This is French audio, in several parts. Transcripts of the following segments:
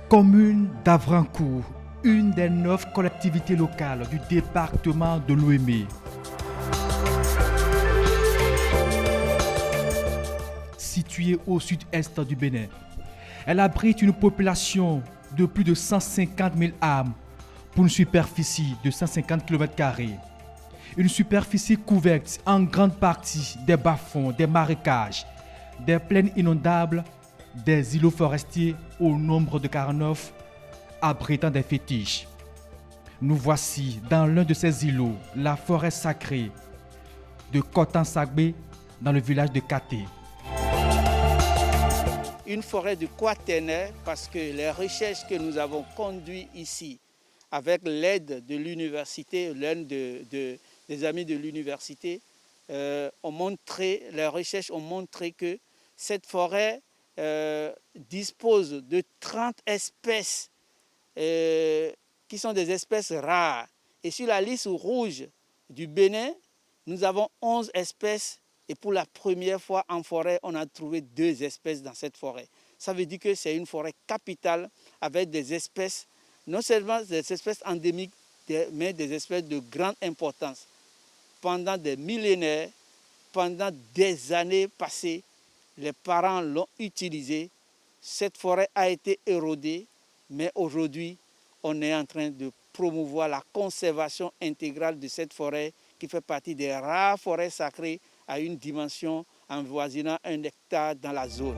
Commune d'Avrancourt, une des 9 collectivités locales du département de Lomé. Située au sud-est du Bénin, elle abrite une population de plus de 150 000 âmes pour une superficie de 150 km². Une superficie couverte en grande partie des bas-fonds, des marécages, des plaines inondables, des îlots forestiers au nombre de 49, abritant des fétiches. Nous voici dans l'un de ces îlots, la forêt sacrée de Kotan-Sagbé, dans le village de Katé. Une forêt de quaternaire parce que les recherches que nous avons conduites ici, avec l'aide de l'université, des amis de l'université, les recherches ont montré que cette forêt dispose de 30 espèces qui sont des espèces rares. Et sur la liste rouge du Bénin, nous avons 11 espèces. Et pour la première fois en forêt, on a trouvé 2 espèces dans cette forêt. Ça veut dire que c'est une forêt capitale avec des espèces, non seulement des espèces endémiques, mais des espèces de grande importance. Pendant des millénaires, pendant des années passées, les parents l'ont utilisée. Cette forêt a été érodée, mais aujourd'hui, on est en train de promouvoir la conservation intégrale de cette forêt qui fait partie des rares forêts sacrées à une dimension avoisinant 1 hectare dans la zone.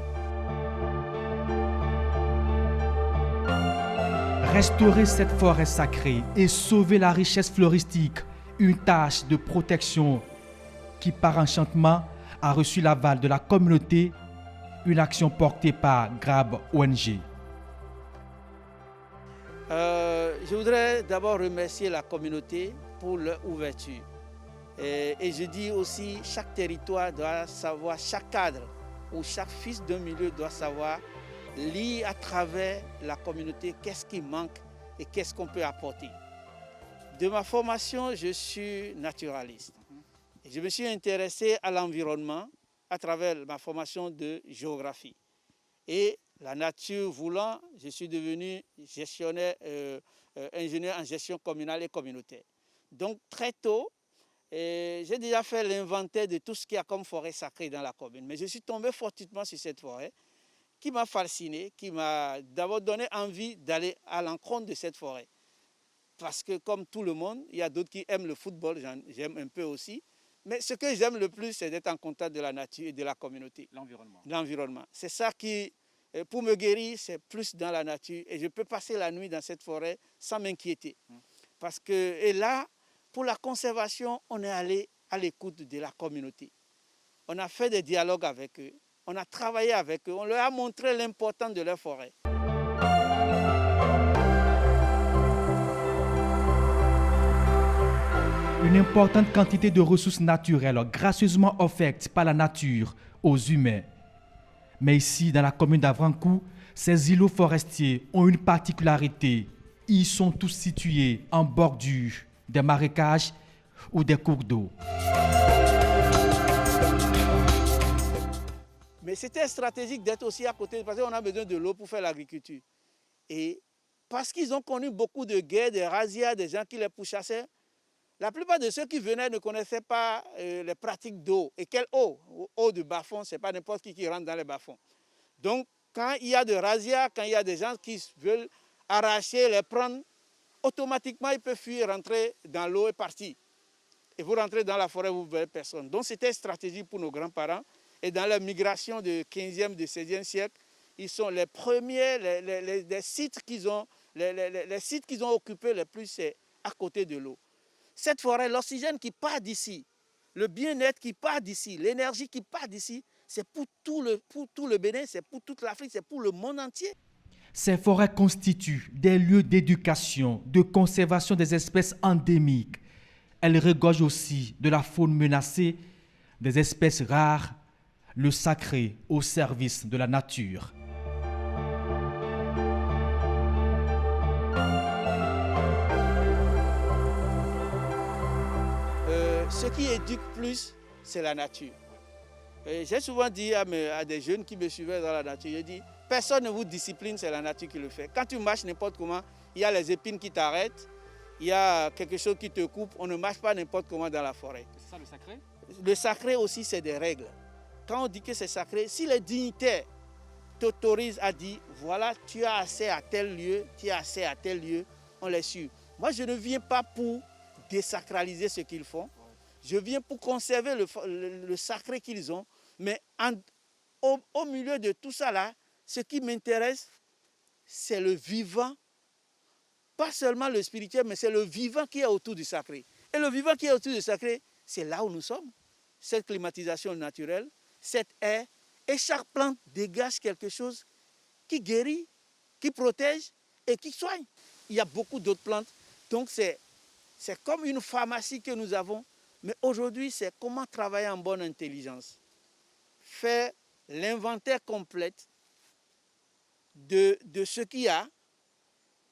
Restaurer cette forêt sacrée et sauver la richesse floristique, une tâche de protection qui, par enchantement, a reçu l'aval de la communauté, une action portée par Grab ONG. Je voudrais d'abord remercier la communauté pour leur ouverture. Et je dis aussi, chaque territoire doit savoir, chaque cadre ou chaque fils d'un milieu doit savoir lire à travers la communauté qu'est-ce qui manque et qu'est-ce qu'on peut apporter. De ma formation, je suis naturaliste. Et je me suis intéressé à l'environnement à travers ma formation de géographie. Et la nature voulant, je suis devenu ingénieur en gestion communale et communautaire. Donc très tôt, j'ai déjà fait l'inventaire de tout ce qu'il y a comme forêt sacrée dans la commune. Mais je suis tombé fortuitement sur cette forêt qui m'a fasciné, qui m'a d'abord donné envie d'aller à l'encontre de cette forêt. Parce que comme tout le monde, il y a d'autres qui aiment le football, j'aime un peu aussi. Mais ce que j'aime le plus, c'est d'être en contact de la nature et de la communauté. L'environnement. C'est ça qui, pour me guérir, c'est plus dans la nature. Et je peux passer la nuit dans cette forêt sans m'inquiéter. Parce que, et là, pour la conservation, on est allé à l'écoute de la communauté. On a fait des dialogues avec eux, on a travaillé avec eux, on leur a montré l'importance de leur forêt. Une importante quantité de ressources naturelles gracieusement offertes par la nature aux humains. Mais ici, dans la commune d'Avrancourt, ces îlots forestiers ont une particularité. Ils sont tous situés en bordure des marécages ou des cours d'eau. Mais c'était stratégique d'être aussi à côté, parce qu'on a besoin de l'eau pour faire l'agriculture. Et parce qu'ils ont connu beaucoup de guerres, des razzias, des gens qui les pourchassaient, la plupart de ceux qui venaient ne connaissaient pas les pratiques d'eau. Et quelle eau? Eau de bas-fond, ce n'est pas n'importe qui rentre dans les bas-fonds. Donc, quand il y a de razzias, quand il y a des gens qui veulent arracher, les prendre, automatiquement, ils peuvent fuir, rentrer dans l'eau et partir. Et vous rentrez dans la forêt, vous ne verrez personne. Donc, c'était stratégique pour nos grands-parents. Et dans la migration du 15e, du 16e siècle, ils sont les premiers, les sites qu'ils ont occupés les plus, c'est à côté de l'eau. Cette forêt, l'oxygène qui part d'ici, le bien-être qui part d'ici, l'énergie qui part d'ici, c'est pour tout le Bénin, c'est pour toute l'Afrique, c'est pour le monde entier. Ces forêts constituent des lieux d'éducation, de conservation des espèces endémiques. Elles regorgent aussi de la faune menacée, des espèces rares, le sacré au service de la nature. Ce qui éduque plus, c'est la nature. J'ai souvent dit à des jeunes qui me suivaient dans la nature, je dis, personne ne vous discipline, c'est la nature qui le fait. Quand tu marches n'importe comment, il y a les épines qui t'arrêtent, il y a quelque chose qui te coupe, on ne marche pas n'importe comment dans la forêt. C'est ça le sacré? Le sacré aussi, c'est des règles. Quand on dit que c'est sacré, si les dignitaires t'autorisent à dire, voilà, tu as accès à tel lieu, tu as accès à tel lieu, on les suit. Moi, je ne viens pas pour désacraliser ce qu'ils font. Je viens pour conserver le sacré qu'ils ont. Mais au milieu de tout ça là, ce qui m'intéresse, c'est le vivant. Pas seulement le spirituel, mais c'est le vivant qui est autour du sacré. Et le vivant qui est autour du sacré, c'est là où nous sommes. Cette climatisation naturelle, cet air. Et chaque plante dégage quelque chose qui guérit, qui protège et qui soigne. Il y a beaucoup d'autres plantes. Donc c'est comme une pharmacie que nous avons. Mais aujourd'hui, c'est comment travailler en bonne intelligence. Faire l'inventaire complet de ce qu'il y a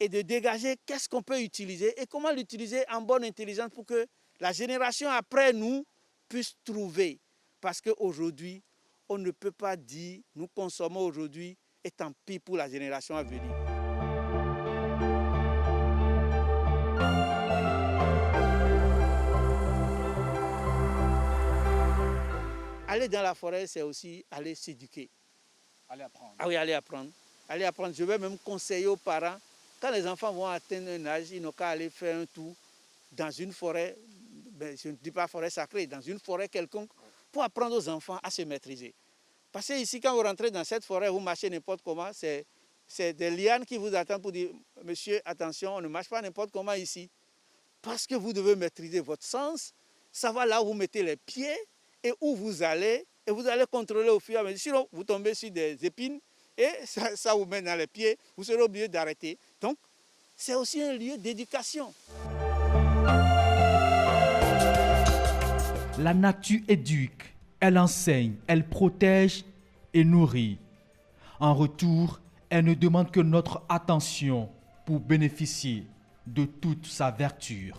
et de dégager qu'est-ce qu'on peut utiliser et comment l'utiliser en bonne intelligence pour que la génération après nous puisse trouver. Parce qu'aujourd'hui, on ne peut pas dire nous consommons aujourd'hui et tant pis pour la génération à venir. Aller dans la forêt, c'est aussi aller s'éduquer. Aller apprendre. Ah oui, aller apprendre. Aller apprendre. Je vais même conseiller aux parents, quand les enfants vont atteindre un âge, ils n'ont qu'à aller faire un tour dans une forêt, je ne dis pas forêt sacrée, dans une forêt quelconque, pour apprendre aux enfants à se maîtriser. Parce que ici, quand vous rentrez dans cette forêt, vous marchez n'importe comment, c'est des lianes qui vous attendent pour dire, monsieur, attention, on ne marche pas n'importe comment ici. Parce que vous devez maîtriser votre sens, savoir là où vous mettez les pieds et où vous allez, et vous allez contrôler au fur et à mesure. Sinon, vous tombez sur des épines et ça vous met dans les pieds, vous serez obligé d'arrêter. Donc, c'est aussi un lieu d'éducation. La nature éduque, elle enseigne, elle protège et nourrit. En retour, elle ne demande que notre attention pour bénéficier de toute sa vertu.